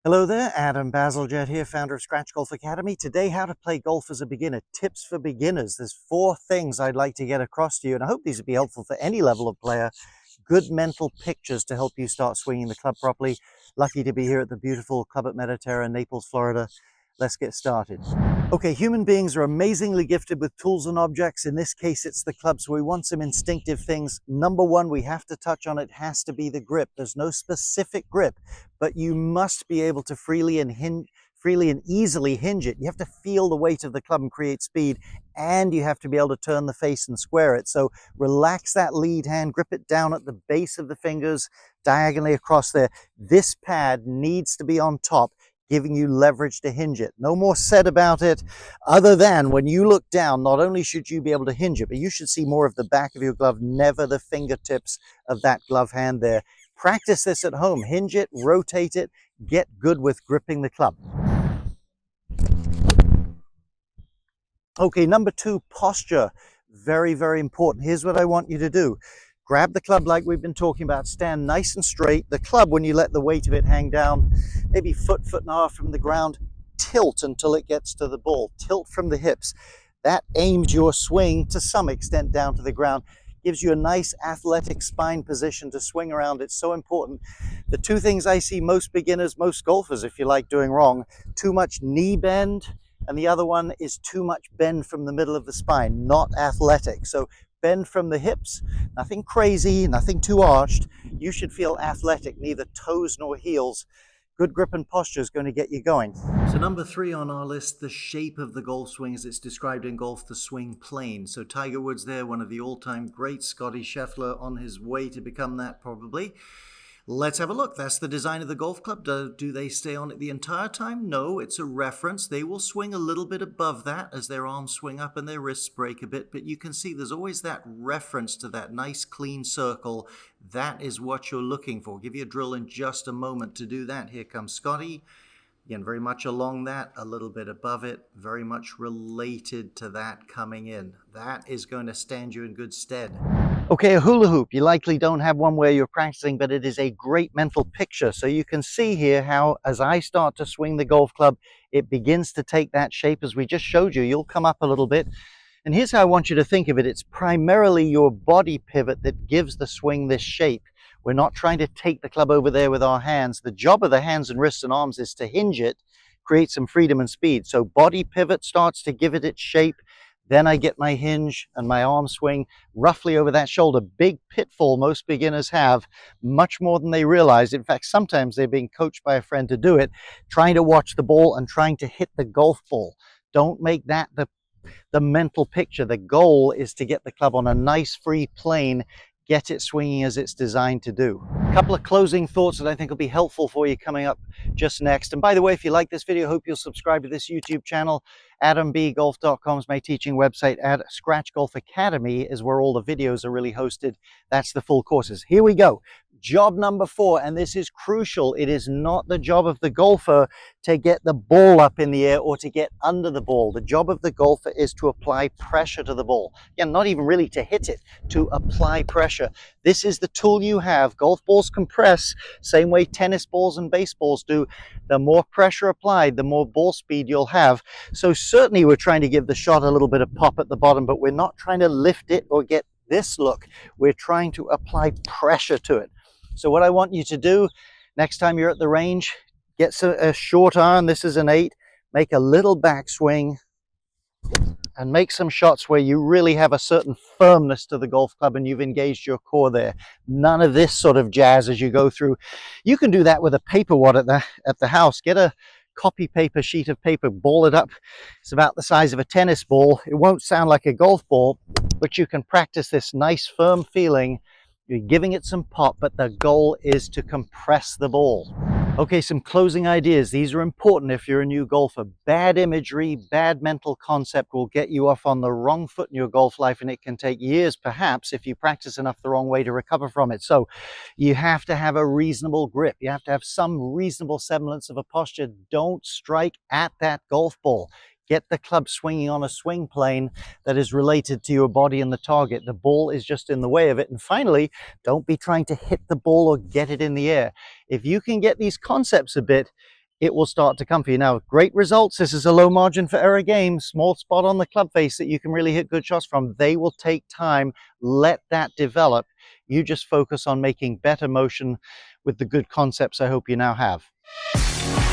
Hello there, Adam Bazalgette here, founder of Scratch Golf Academy. Today, how to play golf as a beginner, tips for beginners. There's 4 things I'd like to get across to you, and I hope these will be helpful for any level of player. Good mental pictures to help you start swinging the club properly. Lucky to be here at the beautiful club at Mediterra, Naples, Florida. Let's get started. Okay, human beings are amazingly gifted with tools and objects. In this case, it's the club, so we want some instinctive things. Number one, we have to touch on it, has to be the grip. There's no specific grip, but you must be able to freely and easily hinge it. You have to feel the weight of the club and create speed, and you have to be able to turn the face and square it. So relax that lead hand, grip it down at the base of the fingers, diagonally across there. This pad needs to be on top, giving you leverage to hinge it. No more said about it, other than when you look down, not only should you be able to hinge it, but you should see more of the back of your glove, never the fingertips of that glove hand there. Practice this at home. Hinge it, rotate it, get good with gripping the club. Okay, number 2, posture. Very, very important. Here's what I want you to do. Grab the club like we've been talking about, stand nice and straight. The club, when you let the weight of it hang down, maybe foot and a half from the ground, tilt until it gets to the ball. Tilt from the hips. That aims your swing to some extent down to the ground. Gives you a nice athletic spine position to swing around. It's so important. The 2 things I see most beginners, most golfers, if you like, doing wrong: too much knee bend, and the other one is too much bend from the middle of the spine, not athletic. So bend from the hips, nothing crazy, nothing too arched. You should feel athletic, neither toes nor heels. Good grip and posture is going to get you going. So number 3 on our list, the shape of the golf swing as it's described in golf, the swing plane. So Tiger Woods there, one of the all-time greats, Scotty Scheffler on his way to become that probably. Let's have a look. That's the design of the golf club. Do they stay on it the entire time? No, it's a reference. They will swing a little bit above that as their arms swing up and their wrists break a bit, but you can see there's always that reference to that nice clean circle. That is what you're looking for. I'll give you a drill in just a moment to do that. Here comes Scotty. Again, very much along that, a little bit above it, very much related to that coming in. That is going to stand you in good stead. Okay, a hula hoop. You likely don't have one where you're practicing, but it is a great mental picture. So you can see here how, as I start to swing the golf club, it begins to take that shape as we just showed you. You'll come up a little bit. And here's how I want you to think of it. It's primarily your body pivot that gives the swing this shape. We're not trying to take the club over there with our hands. The job of the hands and wrists and arms is to hinge it, create some freedom and speed. So body pivot starts to give it its shape. Then I get my hinge and my arm swing roughly over that shoulder. Big pitfall most beginners have, much more than they realize. In fact, sometimes they're being coached by a friend to do it, trying to watch the ball and trying to hit the golf ball. Don't make that the mental picture. The goal is to get the club on a nice free plane, get it swinging as it's designed to do. A couple of closing thoughts that I think will be helpful for you coming up just next. And by the way, if you like this video, I hope you'll subscribe to this YouTube channel. AdamBGolf.com is my teaching website. Scratch Golf Academy is where all the videos are really hosted. That's the full courses. Here we go. Job number 4, and this is crucial. It is not the job of the golfer to get the ball up in the air or to get under the ball. The job of the golfer is to apply pressure to the ball. Yeah, not even really to hit it, to apply pressure. This is the tool you have. Golf balls compress, same way tennis balls and baseballs do. The more pressure applied, the more ball speed you'll have. So certainly we're trying to give the shot a little bit of pop at the bottom, but we're not trying to lift it or get this look. We're trying to apply pressure to it. So what I want you to do next time you're at the range, get a short iron. This is an 8. Make a little backswing and make some shots where you really have a certain firmness to the golf club and you've engaged your core there. None of this sort of jazz as you go through. You can do that with a paper wad at the house. Get a copy paper sheet of paper, ball it up. It's about the size of a tennis ball. It won't sound like a golf ball, but you can practice this nice firm feeling. You're giving it some pop, but the goal is to compress the ball. Okay, some closing ideas. These are important if you're a new golfer. Bad imagery, bad mental concept will get you off on the wrong foot in your golf life, and it can take years, perhaps, if you practice enough the wrong way to recover from it. So you have to have a reasonable grip. You have to have some reasonable semblance of a posture. Don't strike at that golf ball. Get the club swinging on a swing plane that is related to your body and the target. The ball is just in the way of it. And finally, don't be trying to hit the ball or get it in the air. If you can get these concepts a bit, it will start to come for you. Now, great results. This is a low margin for error game, small spot on the club face that you can really hit good shots from. They will take time. Let that develop. You just focus on making better motion with the good concepts I hope you now have.